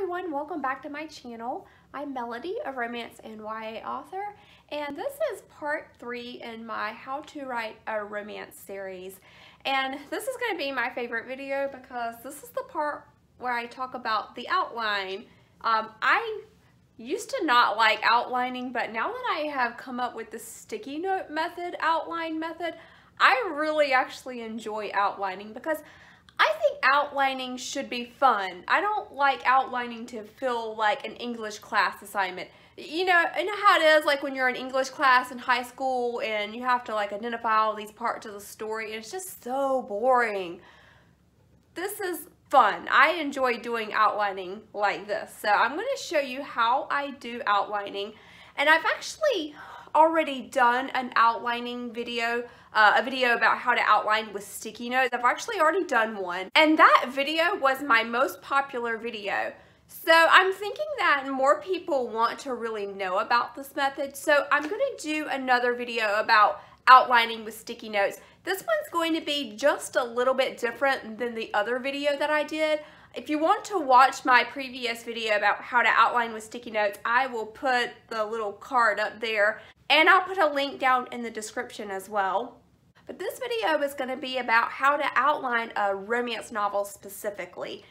everyone, welcome back to my channel. I'm Melody, a romance and YA author, and this is part 3 in my How to Write a Romance series. And this is going to be my favorite video because this is the part where I talk about the outline. I used to not like outlining, but now that I have come up with the sticky note method, outline method, I really actually enjoy outlining because I think outlining should be fun. I don't like outlining to feel like an English class assignment. You know how it is, like when you're in English class in high school and you have to like identify all these parts of the story, and it's just so boring. This is fun. I enjoy doing outlining like this. So I'm going to show you how I do outlining, and I've actually already done an outlining video, a video about how to outline with sticky notes. I've actually already done one, and that video was my most popular video. So I'm thinking that more people want to really know about this method, so I'm going to do another video about outlining with sticky notes. This one's going to be just a little bit different than the other video that I did. If you want to watch my previous video about how to outline with sticky notes, I will put the little card up there, and I'll put a link down in the description as well. But this video is going to be about how to outline a romance novel specifically.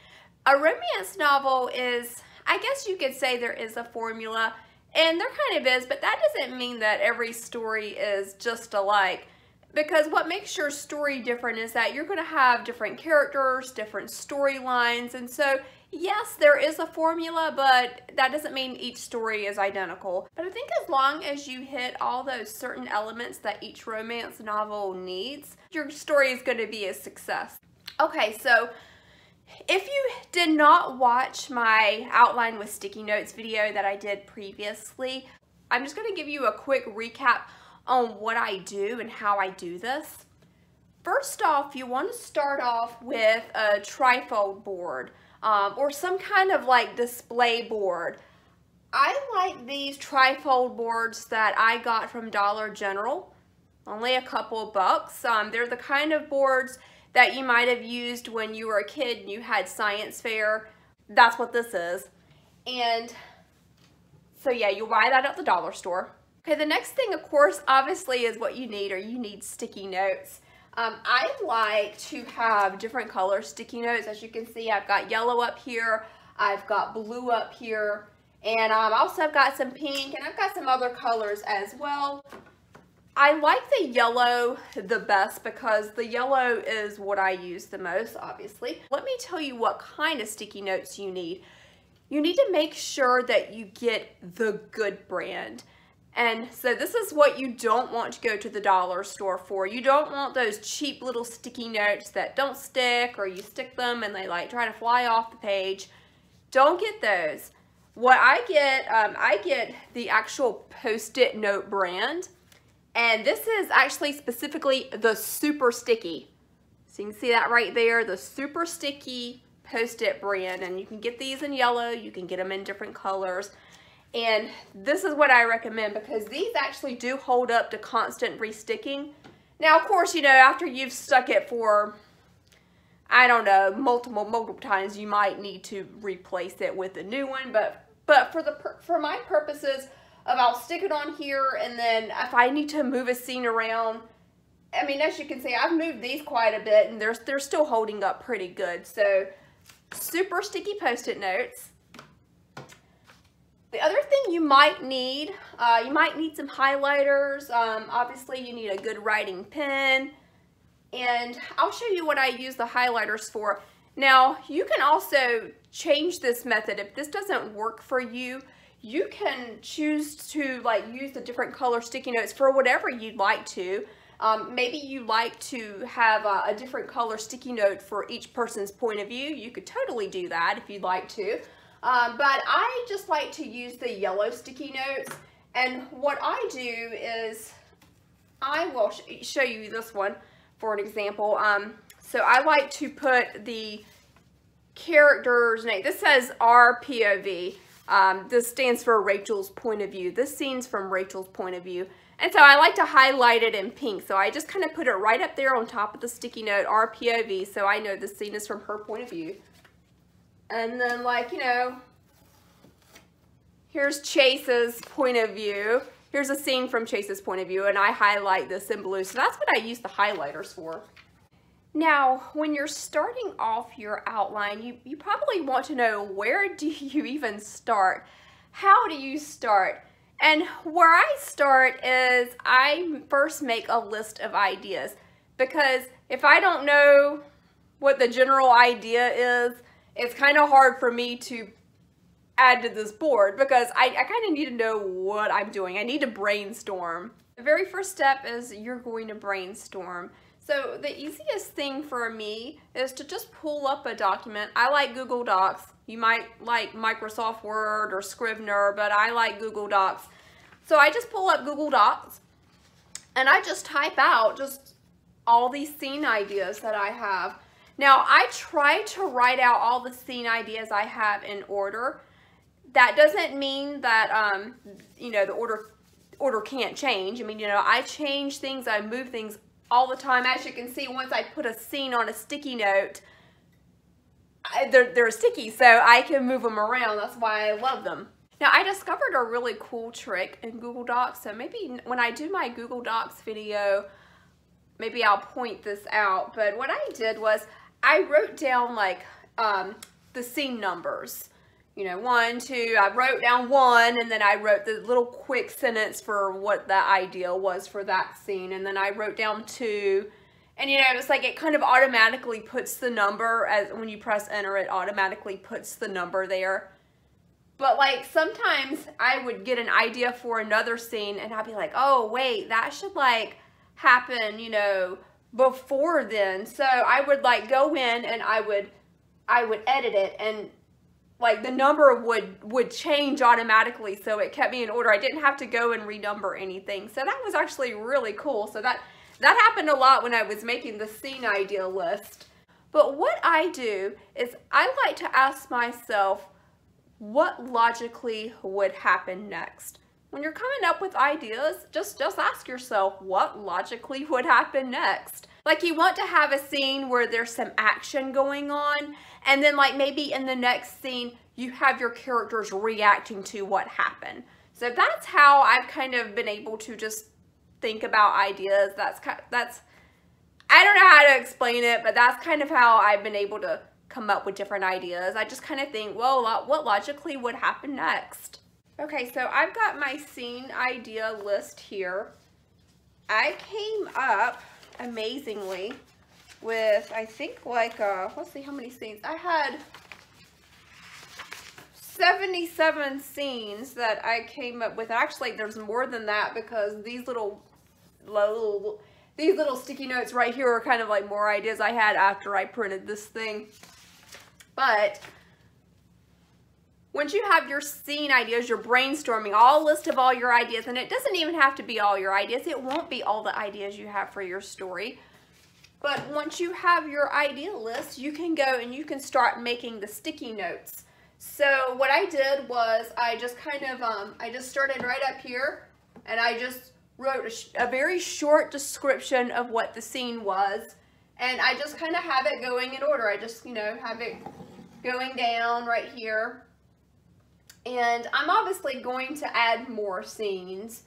A romance novel is, I guess you could say there is a formula, and there kind of is, but that doesn't mean that every story is just alike. Because what makes your story different is that you're going to have different characters, different storylines, and so yes, there is a formula, but that doesn't mean each story is identical. But I think as long as you hit all those certain elements that each romance novel needs, your story is going to be a success. Okay, so if you did not watch my outline with sticky notes video that I did previously, I'm just going to give you a quick recap on what I do and how I do this. First off, you want to start off with a trifold board or some kind of like display board. I like these trifold boards that I got from Dollar General, only a couple of bucks. They're the kind of boards that you might have used when you were a kid and you had science fair. That's what this is. And so yeah, you'll buy that at the dollar store. Okay, the next thing, of course, obviously is what you need sticky notes. I like to have different color sticky notes. As you can see, I've got yellow up here, I've got blue up here, and also I've got some pink, and I've got some other colors as well. I like the yellow the best because the yellow is what I use the most, obviously. Let me tell you what kind of sticky notes you need. You need to make sure that you get the good brand. And so this is what you don't want to go to the dollar store for. You don't want those cheap little sticky notes that don't stick, or you stick them and they like try to fly off the page. Don't get those. What I get the actual Post-it note brand. And this is actually specifically the super sticky. So you can see that right there, the super sticky Post-it brand. And you can get these in yellow, you can get them in different colors. And this is what I recommend because these actually do hold up to constant resticking. Now, of course, you know, after you've stuck it for, I don't know, multiple times, you might need to replace it with a new one. But for my purposes, I'll stick it on here, and then if I need to move a scene around, I mean, as you can see, I've moved these quite a bit, and they're still holding up pretty good. So, super sticky Post-it notes. The other thing you might need some highlighters. Obviously, you need a good writing pen, and I'll show you what I use the highlighters for. Now, you can also change this method. If this doesn't work for you, you can choose to like use the different color sticky notes for whatever you'd like to. Maybe you like to have a different color sticky note for each person's point of view. You could totally do that if you'd like to. But I just like to use the yellow sticky notes, and what I do is I will show you this one for an example. So I like to put the character's name. This says RPOV. This stands for Rachel's point of view. This scene's from Rachel's point of view. And so I like to highlight it in pink. So I just kind of put it right up there on top of the sticky note, RPOV, so I know this scene is from her point of view. And then, like, you know, here's Chase's point of view. Here's a scene from Chase's point of view, and I highlight this in blue. So that's what I use the highlighters for. Now, when you're starting off your outline, you probably want to know, where do you even start? How do you start? And where I start is I first make a list of ideas, because if I don't know what the general idea is, it's kind of hard for me to add to this board, because I kind of need to know what I'm doing. I need to brainstorm. The very first step is you're going to brainstorm. So the easiest thing for me is to just pull up a document. I like Google Docs. You might like Microsoft Word or Scrivener, but I like Google Docs. So I just pull up Google Docs and I just type out just all these scene ideas that I have. Now I try to write out all the scene ideas I have in order. That doesn't mean that, you know, the order can't change. I mean, you know, I change things, I move things all the time. As you can see, once I put a scene on a sticky note, they're sticky, so I can move them around. That's why I love them. Now, I discovered a really cool trick in Google Docs, so maybe when I do my Google Docs video, maybe I'll point this out. But what I did was I wrote down like the scene numbers. You know, 1, 2, I wrote down 1, and then I wrote the little quick sentence for what the idea was for that scene, and then I wrote down 2, and you know, it's like it kind of automatically puts the number, as when you press enter, it automatically puts the number there. But like sometimes I would get an idea for another scene, and I'd be like, oh wait, that should like happen, you know, before then. So I would like go in and I would edit it, and like the number would change automatically, so it kept me in order. I didn't have to go and renumber anything. So that was actually really cool. So that happened a lot when I was making the scene idea list. But what I do is I like to ask myself, what logically would happen next? When you're coming up with ideas, just ask yourself, what logically would happen next? Like, you want to have a scene where there's some action going on, and then like maybe in the next scene you have your characters reacting to what happened. So that's how I've kind of been able to just think about ideas. That's I don't know how to explain it, but that's kind of how I've been able to come up with different ideas. I just kind of think, well, what logically would happen next? Okay, so I've got my scene idea list here. I came up amazingly with, I think like, let's see how many scenes. I had 77 scenes that I came up with. Actually, there's more than that, because these little sticky notes right here are kind of like more ideas I had after I printed this thing. But once you have your scene ideas, you're brainstorming all list of all your ideas, and it doesn't even have to be all your ideas. It won't be all the ideas you have for your story. But once you have your idea list, you can go and you can start making the sticky notes. So what I did was I just kind of, I just started right up here, and I just wrote a very short description of what the scene was, and I just kind of have it going in order. I just, you know, have it going down right here. And I'm obviously going to add more scenes.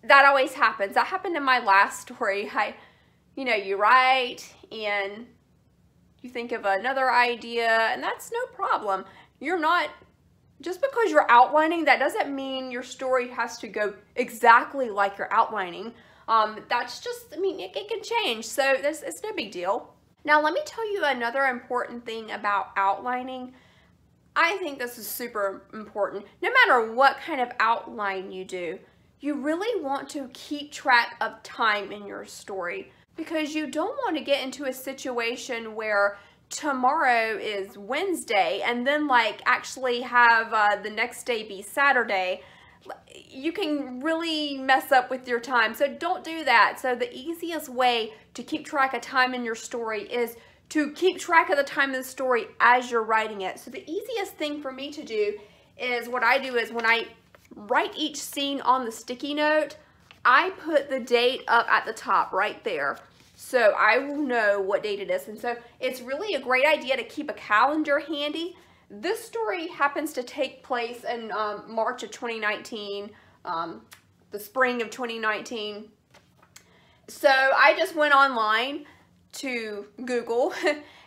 That always happens. That happened in my last story. You know, you write and you think of another idea, and that's no problem. You're not, just because you're outlining, that doesn't mean your story has to go exactly like you're outlining. That's just, I mean, it can change, so it's no big deal. Now, let me tell you another important thing about outlining. I think this is super important. No matter what kind of outline you do, you really want to keep track of time in your story, because you don't want to get into a situation where tomorrow is Wednesday and then like actually have the next day be Saturday. You can really mess up with your time, so don't do that. So the easiest way to keep track of time in your story is to keep track of the time of the story as you're writing it. So the easiest thing for me to do is, what I do is when I write each scene on the sticky note, I put the date up at the top right there, so I will know what date it is. And so it's really a great idea to keep a calendar handy, this story happens to take place in March of 2019, the spring of 2019. So I just went online to Google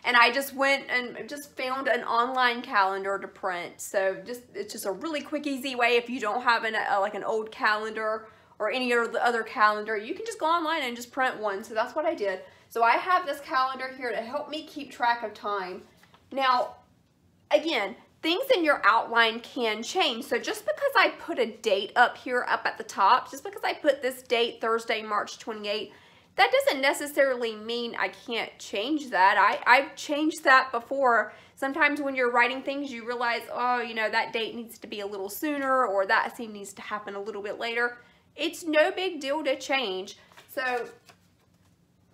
and I just went and just found an online calendar to print. So it's just a really quick, easy way. If you don't have like an old calendar or any other calendar, you can just go online and just print one. So that's what I did. So I have this calendar here to help me keep track of time. Now, again, things in your outline can change. So just because I put a date up here, up at the top, just because I put this date, Thursday, March 28th, that doesn't necessarily mean I can't change that. I've changed that before. Sometimes when you're writing things, you realize, oh, you know, that date needs to be a little sooner, or that scene needs to happen a little bit later. It's no big deal to change. So,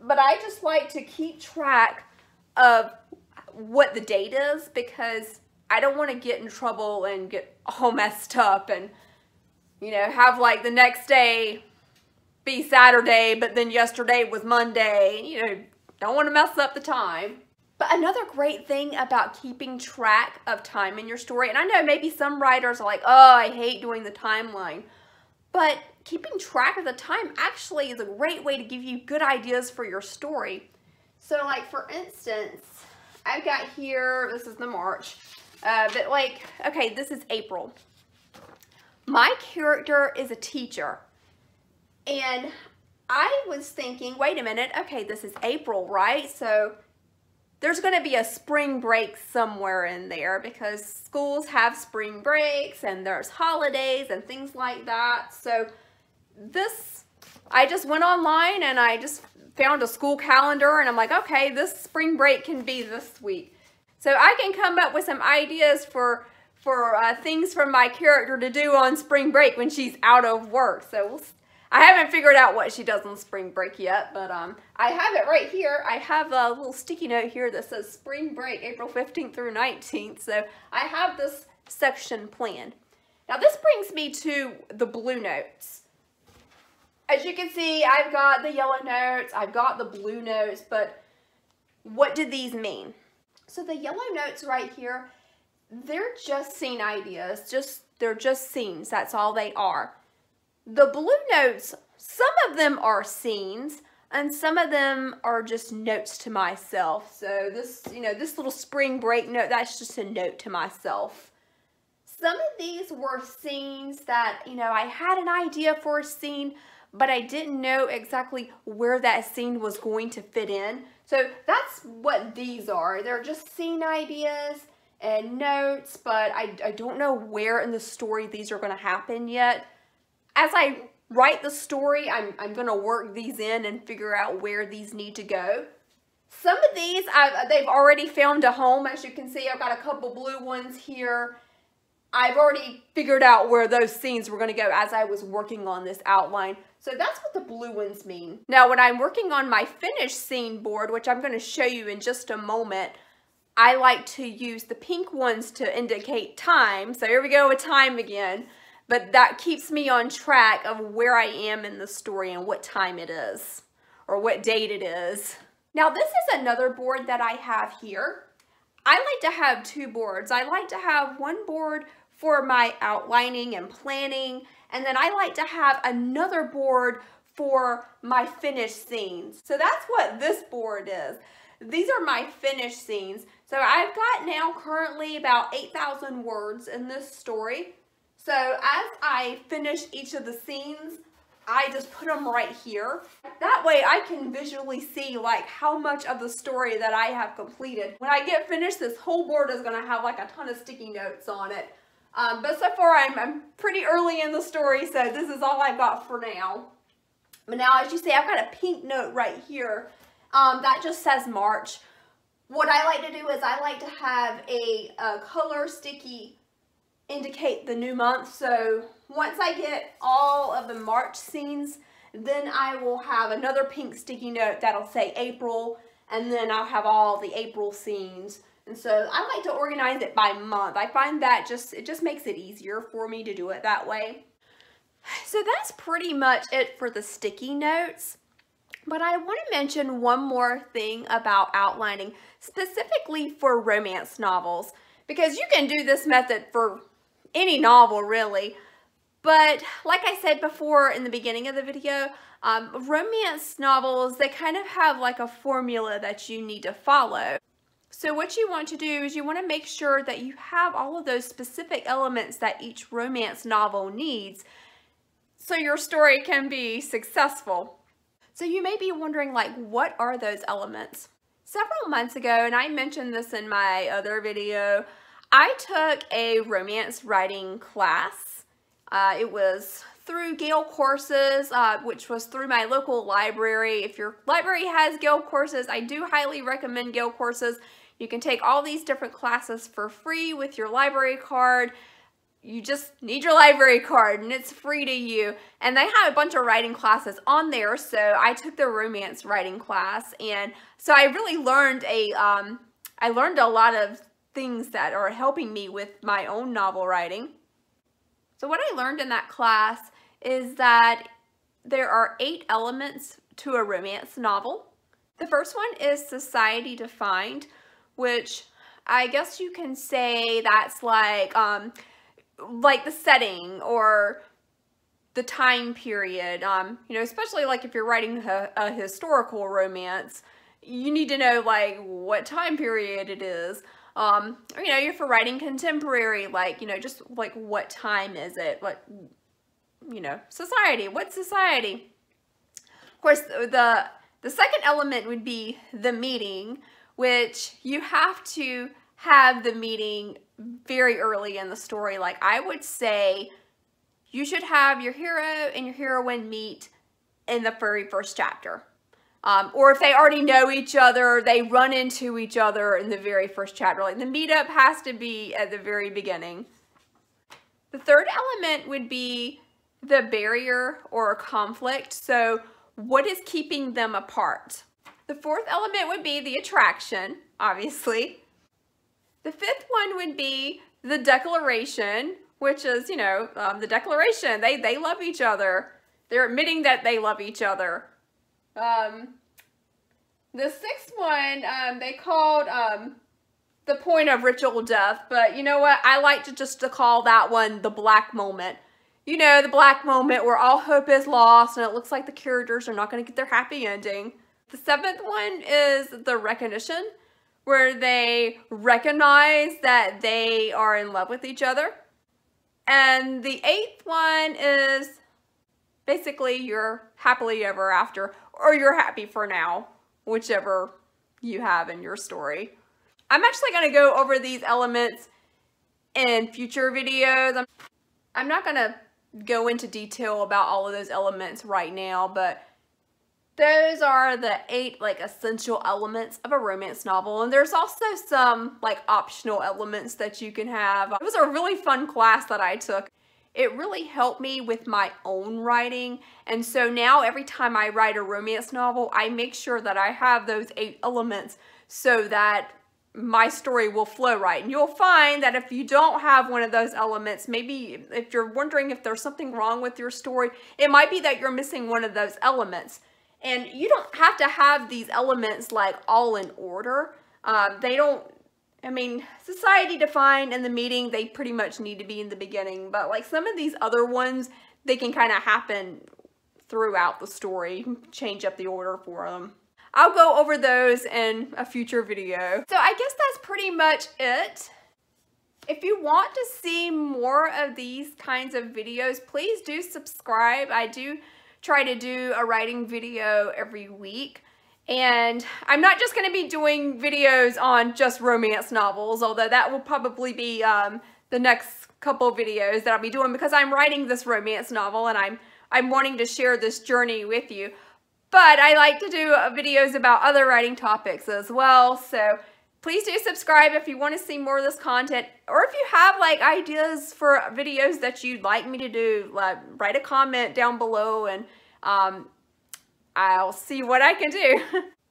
but I just like to keep track of what the date is, because I don't want to get in trouble and get all messed up and, you know, have like the next day be Saturday, but then yesterday was Monday. You know, don't want to mess up the time. But another great thing about keeping track of time in your story, and I know maybe some writers are like, oh, I hate doing the timeline, but keeping track of the time actually is a great way to give you good ideas for your story. So like, for instance, I've got here, this is the March, but like, okay, this is April. My character is a teacher. And I was thinking, wait a minute, okay, this is April, right? So there's going to be a spring break somewhere in there, because schools have spring breaks and there's holidays and things like that. So I just went online and I just found a school calendar and I'm like, okay, this spring break can be this week. So I can come up with some ideas for things for my character to do on spring break when she's out of work. So I haven't figured out what she does on spring break yet, but I have it right here. I have a little sticky note here that says spring break, April 15th through 19th. So I have this section planned. Now this brings me to the blue notes. As you can see, I've got the yellow notes, I've got the blue notes, but what do these mean? So the yellow notes right here, they're just scene ideas. They're just scenes, that's all they are. The blue notes, some of them are scenes and some of them are just notes to myself. So this, you know, this little spring break note, that's just a note to myself. Some of these were scenes that, you know, I had an idea for a scene, but I didn't know exactly where that scene was going to fit in. So that's what these are. They're just scene ideas and notes, but I don't know where in the story these are going to happen yet. As I write the story, I'm going to work these in and figure out where these need to go. Some of these, they've already found a home. As you can see, I've got a couple blue ones here. I've already figured out where those scenes were going to go as I was working on this outline. So that's what the blue ones mean. Now, when I'm working on my finished scene board, which I'm going to show you in just a moment, I like to use the pink ones to indicate time. So here we go with time again. But that keeps me on track of where I am in the story and what time it is, or what date it is. Now this is another board that I have here. I like to have two boards. I like to have one board for my outlining and planning, and then I like to have another board for my finished scenes. So that's what this board is. These are my finished scenes. So I've got now currently about 8,000 words in this story. So as I finish each of the scenes, I just put them right here. That way I can visually see like how much of the story that I have completed. When I get finished, this whole board is going to have like a ton of sticky notes on it. But so far I'm pretty early in the story, so this is all I've got for now. But now, as you see, I've got a pink note right here that just says March. What I like to do is I like to have a color sticky indicate the new month. So once I get all of the March scenes, then I will have another pink sticky note that'll say April, and then I'll have all the April scenes. And so I like to organize it by month. I find that it just makes it easier for me to do it that way. So that's pretty much it for the sticky notes. But I want to mention one more thing about outlining, specifically for romance novels, because you can do this method for any novel really. But like I said before in the beginning of the video, romance novels, they kind of have like a formula that you need to follow. So what you want to do is you want to make sure that you have all of those specific elements that each romance novel needs so your story can be successful. So you may be wondering, like, what are those elements? Several months ago, and I mentioned this in my other video, I took a romance writing class. It was through Gale Courses, which was through my local library. If your library has Gale Courses, I do highly recommend Gale Courses. You can take all these different classes for free with your library card. You just need your library card and it's free to you. And they have a bunch of writing classes on there, so I took the romance writing class, and so I really learned I learned a lot of things that are helping me with my own novel writing. So what I learned in that class is that there are 8 elements to a romance novel. The first one is society defined, which I guess you can say that's like the setting or the time period. You know, especially like if you're writing a historical romance, you need to know like what time period it is. You know, if you're writing contemporary, like, you know, just like what time is it? What, you know, society, what society? Of course, the second element would be the meeting, which you have to have the meeting very early in the story. Like, I would say you should have your hero and your heroine meet in the very first chapter. Or if they already know each other, they run into each other in the very first chapter. Like, the meetup has to be at the very beginning. The third element would be the barrier or conflict. So what is keeping them apart? The fourth element would be the attraction, obviously. The fifth one would be the declaration, which is, you know, the declaration. They love each other. They're admitting that they love each other. The sixth one, they called the point of ritual death, but you know what? I like to call that one the black moment. You know, the black moment where all hope is lost and it looks like the characters are not going to get their happy ending. The seventh one is the recognition, where they recognize that they are in love with each other. And the eighth one is basically you're happily ever after, or you're happy for now, whichever you have in your story. I'm actually going to go over these elements in future videos. I'm not going to go into detail about all of those elements right now, but those are the 8 like essential elements of a romance novel. And there's also some like optional elements that you can have. It was a really fun class that I took. It really helped me with my own writing. And so now every time I write a romance novel, I make sure that I have those 8 elements so that my story will flow right. And you'll find that if you don't have one of those elements, maybe if you're wondering if there's something wrong with your story, it might be that you're missing one of those elements. And you don't have to have these elements like all in order. They don't, I mean, society defined and the meeting, they pretty much need to be in the beginning. But like some of these other ones, they can kind of happen throughout the story, change up the order for them. I'll go over those in a future video. So I guess that's pretty much it. If you want to see more of these kinds of videos, please do subscribe. I do try to do a writing video every week. And I'm not just going to be doing videos on just romance novels, although that will probably be the next couple videos that I'll be doing because I'm writing this romance novel and I'm wanting to share this journey with you. But I like to do videos about other writing topics as well, so please do subscribe if you want to see more of this content, or if you have like ideas for videos that you'd like me to do, like write a comment down below and I'll see what I can do.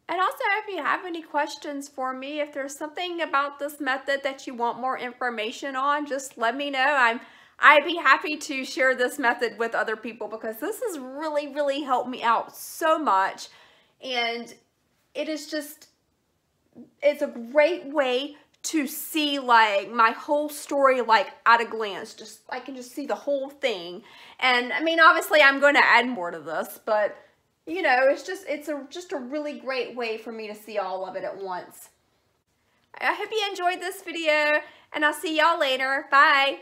And also, if you have any questions for me, if there's something about this method that you want more information on, just let me know. I'd be happy to share this method with other people because this has really helped me out so much. And it is just, it's a great way to see like my whole story like at a glance. Just I can just see the whole thing. And I mean, obviously I'm going to add more to this, but you know, it's just a really great way for me to see all of it at once. I hope you enjoyed this video, and I'll see y'all later. Bye.